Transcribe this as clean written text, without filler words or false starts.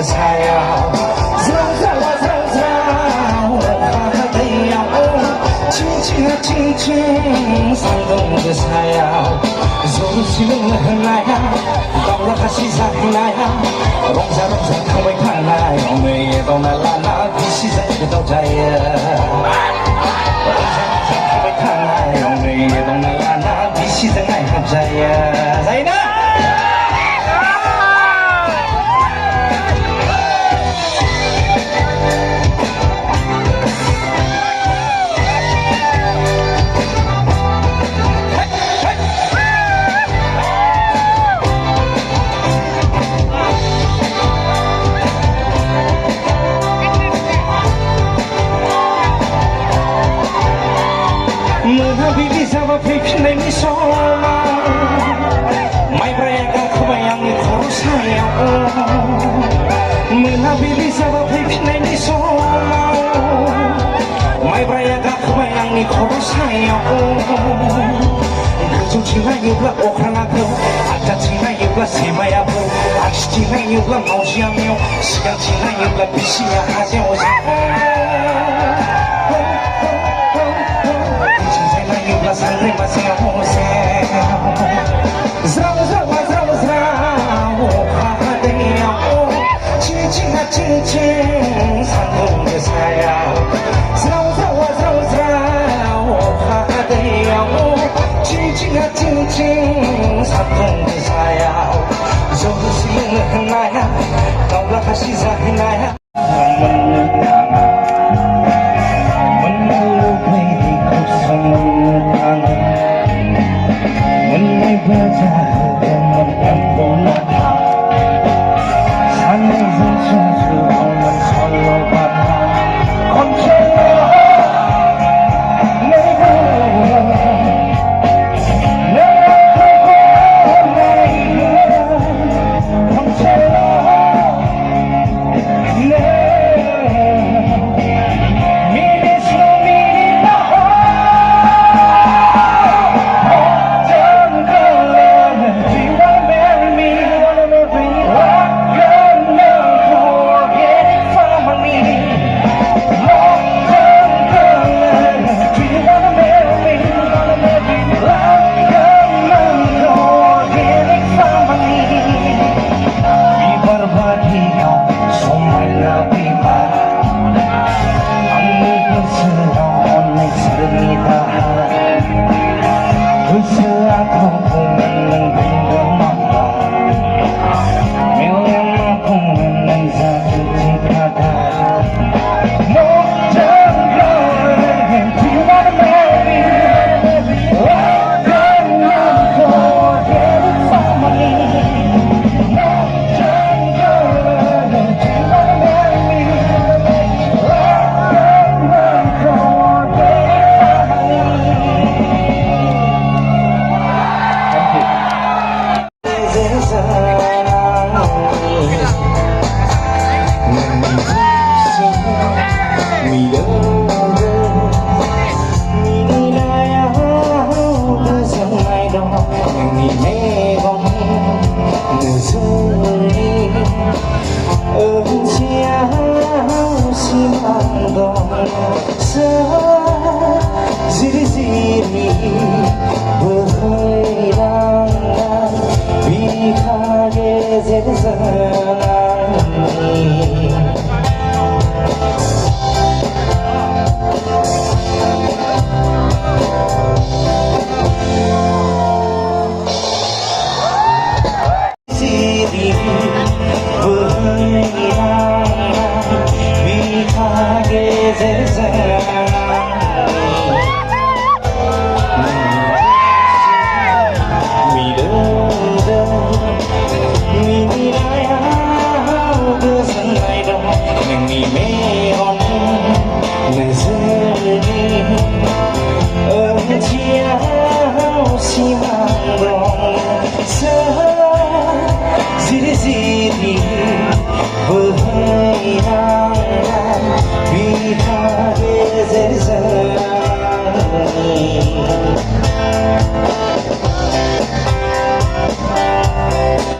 사요 칭칭 상동도 사요 소리치는 흘러야 떠올라다시 사나야 롱사롱사 탕웨이 하나요 뇌에도 날라나 비시선 도자야 롱사롱사 탕웨이 하나요 뇌에도 날라나 비시선 도자야 자이나 Menghabis-habis pipin ini semua Mai beraya kebayang di koru sayang Menghabis-habis pipin ini semua Mai beraya kebayang di koru sayang Kejung cinta yubla okran aku Ada cinta yubla semai aku Aks cinta yubla mau siang yuk Siang cinta yubla bisinya hasil ojek Sangre masih hosel Zrao zrao zrao zrao Hahadeo Cincin cincin Sanggung saya Zrao zrao zrao zrao Hahadeo Cincin cincin Sanggung saya Zohor siang henaya Kaulah kasih zahinaya Bihar